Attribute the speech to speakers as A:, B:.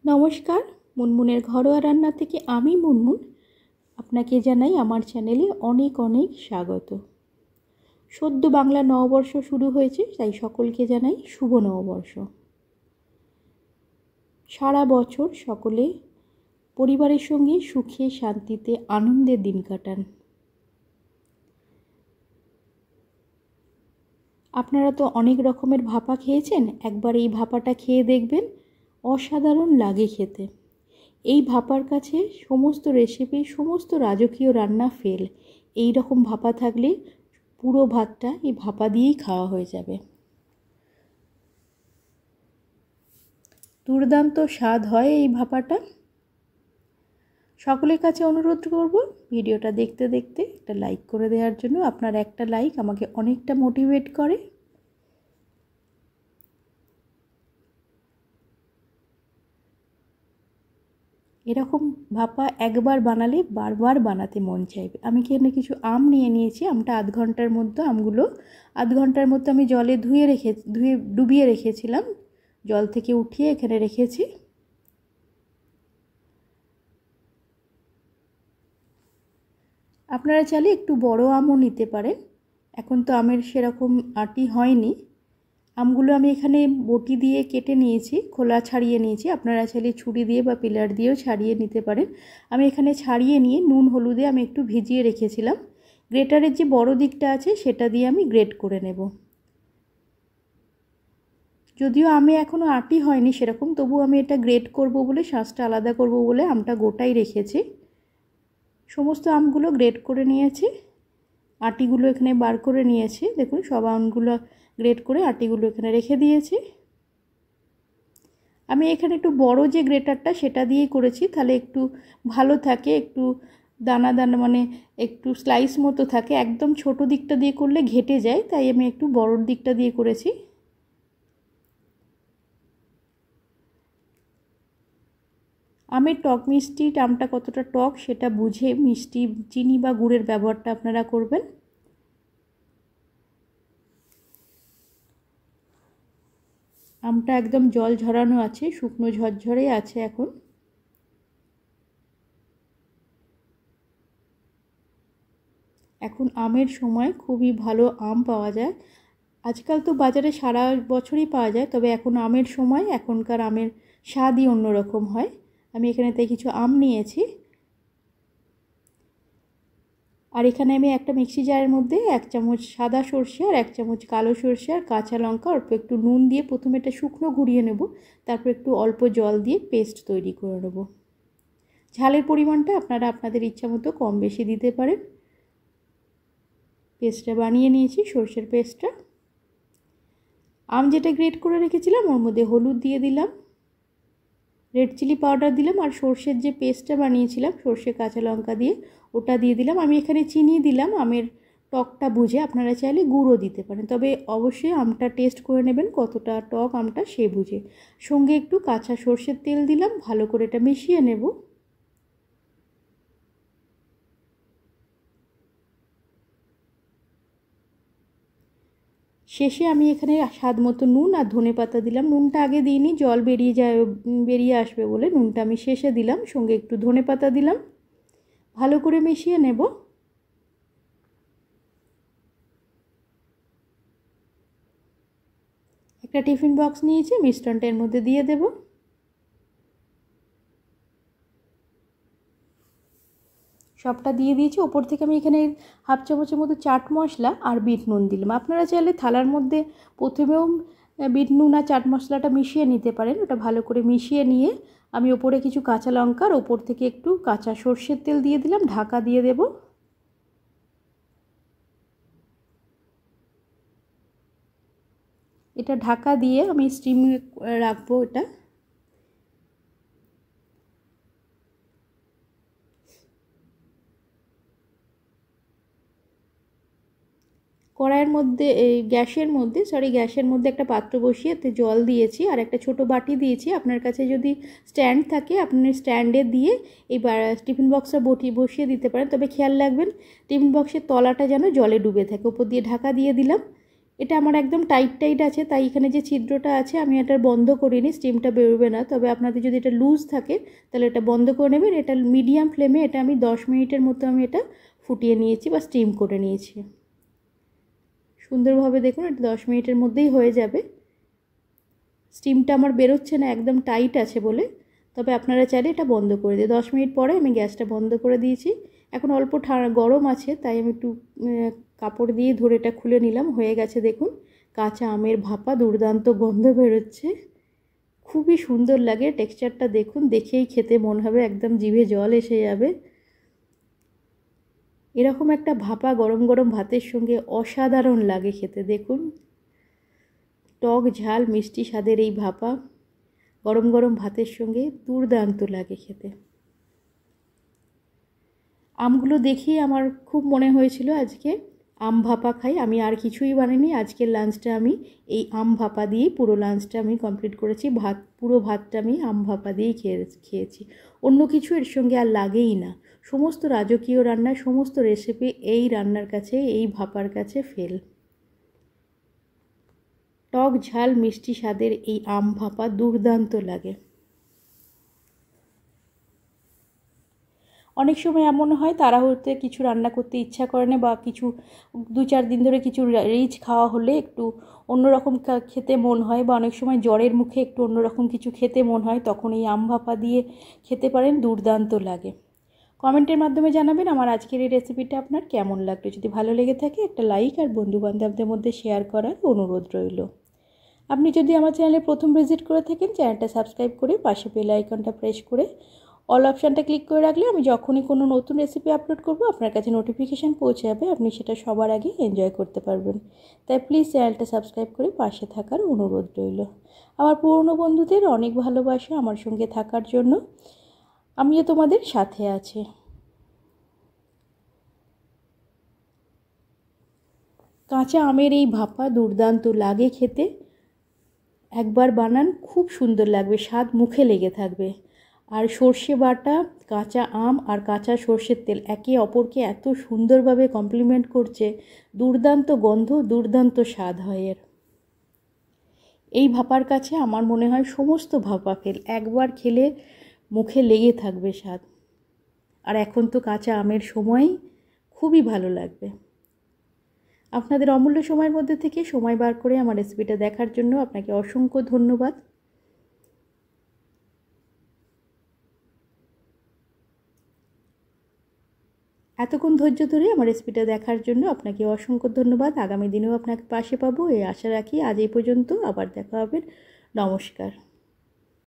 A: নমস্কার, মুনমুনের ঘরোয়া রান্না থেকে আমি মুনমুন আপনাকে জানাই আমার চ্যানেলে অনেক অনেক স্বাগত। সদ্য বাংলা নববর্ষ শুরু হয়েছে, তাই সকলকে জানাই শুভ নববর্ষ। সারা বছর সকলে পরিবারের সঙ্গে সুখে শান্তিতে আনন্দের দিন কাটান। আপনারা তো অনেক রকমের ভাপা খেয়েছেন, একবার এই ভাপাটা খেয়ে দেখবেন, অসাধারণ লাগে খেতে। এই ভাপার কাছে সমস্ত রেসিপি, সমস্ত রাজকীয় রান্না ফেল। এই রকম ভাপা থাকলে পুরো ভাতটা এই ভাপা দিয়েই খাওয়া হয়ে যাবে। দুর্দান্ত স্বাদ হয় এই ভাপাটা। সকলের কাছে অনুরোধ করব, ভিডিওটা দেখতে দেখতে একটা লাইক করে দেওয়ার জন্য। আপনার একটা লাইক আমাকে অনেকটা মোটিভেট করে। এরকম ভাপা একবার বানালে বারবার বানাতে মন চাইবে। আমি এখানে কিছু আম নিয়ে নিয়েছি। আমটা আধ ঘন্টার মধ্যে আমি জলে ডুবিয়ে রেখেছিলাম। জল থেকে উঠিয়ে এখানে রেখেছি। আপনারা চাইলে একটু বড় আমও নিতে পারেন। এখন তো আমের সেরকম আটি হয়নি। আমগুলো আমি এখানে বটি দিয়ে কেটে নিয়েছি, খোলা ছাড়িয়ে নিয়েছি। আপনারা চাইলে ছুরি দিয়ে বা পিলার দিয়েও ছাড়িয়ে নিতে পারেন। আমি এখানে ছাড়িয়ে নিয়ে নুন হলুদে আমি একটু ভিজিয়ে রেখেছিলাম। গ্রেটারের যে বড় দিকটা আছে সেটা দিয়ে আমি গ্রেট করে নেব। যদিও আমে এখনও আটি হয়নি সেরকম, তবু আমি এটা গ্রেট করব বলে, শাঁসটা আলাদা করব বলে আমটা গোটাই রেখেছি। সমস্ত আমগুলো গ্রেট করে নিয়েছি, আটিগুলো এখানে বার করে নিয়েছি। দেখুন, সব আমগুলো গ্রেট করে আটিগুলো এখানে রেখে দিয়েছি। আমি এখানে একটু বড় যে গ্রেটারটা সেটা দিয়েই করেছি, তাহলে একটু ভালো থাকে, একটু দানা দানা মানে একটু স্লাইস মতো থাকে। একদম ছোট দিকটা দিয়ে করলে ঘেটে যায়, তাই আমি একটু বড়র দিকটা দিয়ে করেছি। আমের টক মিষ্টি, আমটা কতটা টক সেটা বুঝে মিষ্টি, চিনি বা গুড়ের ব্যবহারটা আপনারা করবেন। আমটা একদম জল ঝরানো আছে, শুকনো ঝরঝরে আছে এখন। এখন আমের সময়, খুবই ভালো আম পাওয়া যায়। আজকাল তো বাজারে সারা বছরই পাওয়া যায়, তবে এখন আমের সময়, এখনকার আমের স্বাদই অন্যরকম হয়। আমি এখানে তাই কিছু আম নিয়েছি। আর এখানে আমি একটা মিক্সি জারের মধ্যে 1 চামচ সাদা সর্ষে আর 1 চামচ কালো সর্ষে আর কাঁচা লঙ্কা, অল্প একটু নুন দিয়ে প্রথমে এটা শুকনো ঘুরিয়ে নেব, তারপর একটু অল্প জল দিয়ে পেস্ট তৈরি করে নেব। ঝালের পরিমাণটা আপনারা আপনাদের ইচ্ছা মতো কম বেশি দিতে পারেন। পেস্টটা বানিয়ে নিয়েছি, সর্ষের পেস্টটা। আম যেটা গ্রেট করে রেখেছিলাম ওর মধ্যে হলুদ দিয়ে দিলাম, রেড চিলি পাউডার দিলাম, আর সর্ষের যে পেস্টটা বানিয়েছিলাম সর্ষে কাঁচা লঙ্কা দিয়ে ওটা দিয়ে দিলাম। আমি এখানে চিনি দিলাম আমের টকটা বুঝে, আপনারা চাইলে গুঁড়ো দিতে পারেন, তবে অবশ্যই আমটা টেস্ট করে নেবেন কতটা টক আমটা সে বুঝে। সঙ্গে একটু কাঁচা সর্ষের তেল দিলাম, ভালো করে এটা মিশিয়ে নেব। শেষে আমি এখানে স্বাদ মতো নুন আর ধনেপাতা দিলাম। নুনটা আগে দিইনি, জল বেরিয়ে আসবে বলে নুনটা আমি শেষে দিলাম। সঙ্গে একটু ধনেপাতা দিলাম, ভালো করে মিশিয়ে নেব। একটা টিফিন বক্স নিয়েছি, মিশ্রণটা এর মধ্যে দিয়ে দেব। সবটা দিয়ে দিয়েছি। ওপর থেকে আমি এখানে 1/2 চামচের মতো চাট মশলা আর বিট নুন দিলাম। আপনারা চাইলে থালার মধ্যে প্রথমেও বিট নুন আর চাট মশলাটা মিশিয়ে নিতে পারেন। ওটা ভালো করে মিশিয়ে নিয়ে আমি ওপরে কিছু কাঁচা লঙ্কা আর ওপর থেকে একটু কাঁচা সর্ষের তেল দিয়ে দিলাম, ঢাকা দিয়ে দেব। এটা ঢাকা দিয়ে আমি স্টিম রাখবো। এটা কড়াইয়ের মধ্যে, গ্যাসের মধ্যে একটা পাত্র বসিয়ে এতে জল দিয়েছি আর একটা ছোট বাটি দিয়েছি। আপনার কাছে যদি স্ট্যান্ড থাকে আপনি স্ট্যান্ডে দিয়ে এই টিফিন বক্সটা বসিয়ে দিতে পারেন, তবে খেয়াল রাখবেন টিফিন বক্সের তলাটা যেন জলে ডুবে থাকে। উপর দিয়ে ঢাকা দিয়ে দিলাম। এটা আমার একদম টাইট আছে, তাই এখানে যে ছিদ্রটা আছে আমি এটা বন্ধ করিনি, স্টিমটা বেরোবে না। তবে আপনাদের যদি এটা লুজ থাকে তাহলে এটা বন্ধ করে নেবেন। এটা মিডিয়াম ফ্লেমে এটা আমি 10 মিনিটের মতো আমি এটা ফুটিয়ে নিয়েছি বা স্টিম করে নিয়েছি সুন্দরভাবে। দেখুন এটা 10 মিনিটের মধ্যেই হয়ে যাবে। স্টিমটা আমার বেরোচ্ছে না, একদম টাইট আছে বলে। তবে আপনারা চাইলে এটা বন্ধ করে দিই। 10 মিনিট পরে আমি গ্যাসটা বন্ধ করে দিয়েছি। এখন অল্প গরম আছে, তাই আমি একটু কাপড় দিয়ে ধরে এটা খুলে নিলাম। হয়ে গেছে দেখুন, কাঁচা আমের ভাপা, দুর্দান্ত গন্ধ বেরোচ্ছে, খুবই সুন্দর লাগে। টেক্সচারটা দেখুন, দেখেই খেতে মন হবে, একদম জিভে জল এসে যাবে। এরকম একটা ভাপা গরম গরম ভাতের সঙ্গে অসাধারণ লাগে খেতে। দেখুন টক ঝাল মিষ্টি স্বাদের এই ভাপা গরম গরম ভাতের সঙ্গে দুর্দান্ত লাগে খেতে। আমগুলো দেখেই আমার খুব মনে হয়েছিল আজকে আম ভাপা খাই। আমি আর কিছুই বানাইনি, আজকের লাঞ্চটা আমি এই আম ভাপা দিয়েই পুরো লাঞ্চটা আমি কমপ্লিট করেছি। পুরো ভাতটা আমি আম ভাপা দিয়েই খেয়েছি। অন্য কিছু এর সঙ্গে আর লাগেই না। সমস্ত রাজকীয় রান্না, সমস্ত রেসিপি এই রান্নার কাছে, এই ভাপার কাছে ফেল। টক ঝাল মিষ্টি স্বাদের এই আম ভাপা দুর্দান্ত লাগে। অনেক সময় এমন হয় তাড়াহুড়োতে কিছু রান্না করতে ইচ্ছা করে না, বা কিছু 2-4 দিন ধরে কিছু রিচ খাওয়া হলে একটু অন্যরকম খেতে মন হয়, বা অনেক সময় জ্বরের মুখে একটু অন্যরকম কিছু খেতে মন হয়, তখন এই আম ভাপা দিয়ে খেতে পারেন, দুর্দান্ত লাগে। কমেন্টের মাধ্যমে জানাবেন আমার আজকের এই রেসিপিটা আপনার কেমন লাগলো। যদি ভালো লেগে থাকে একটা লাইক আর বন্ধুবান্ধবদের মধ্যে শেয়ার করার অনুরোধ রইল। আপনি যদি আমার চ্যানেলে প্রথম ভিজিট করে থাকেন, চ্যানেলটা সাবস্ক্রাইব করে পাশে বেল আইকনটা প্রেস করে অল অপশানটা ক্লিক করে রাখলে আমি যখনই কোনো নতুন রেসিপি আপলোড করব আপনার কাছে নোটিফিকেশান পৌঁছে যাবে, আপনি সেটা সবার আগে এনজয় করতে পারবেন। তাই প্লিজ চ্যানেলটা সাবস্ক্রাইব করে পাশে থাকার অনুরোধ রইল। আমার পুরনো বন্ধুদের অনেক ভালোবাসা আমার সঙ্গে থাকার জন্য। আমিও তোমাদের সাথে আছি। কাঁচা আমের এই ভাপা দুর্দান্ত লাগে খেতে। একবার বানান, খুব সুন্দর লাগবে, স্বাদ মুখে লেগে থাকবে। আর সর্ষে বাটা, কাঁচা আম আর কাঁচা সর্ষের তেল একে অপরকে এত সুন্দরভাবে কমপ্লিমেন্ট করছে, দুর্দান্ত গন্ধ, দুর্দান্ত স্বাদ হয় এর। এই ভাপার কাছে আমার মনে হয় সমস্ত ভাপা ফেল, একবার খেলে মুখে লেগে থাকবে স্বাদ। আর এখন তো কাঁচা আমের সময়, খুবই ভালো লাগবে। আপনাদের অমূল্য সময়ের মধ্যে থেকে সময় বার করে আমার রেসিপিটা দেখার জন্য আপনাকে অসংখ্য ধন্যবাদ। এতক্ষণ ধৈর্য ধরে আমার রেসিপিটা দেখার জন্য আপনাকে অসংখ্য ধন্যবাদ। আগামী দিনেও আপনাকে পাশে পাবো এই আশা রাখি। আজ এই পর্যন্ত, আবার দেখা হবে। নমস্কার।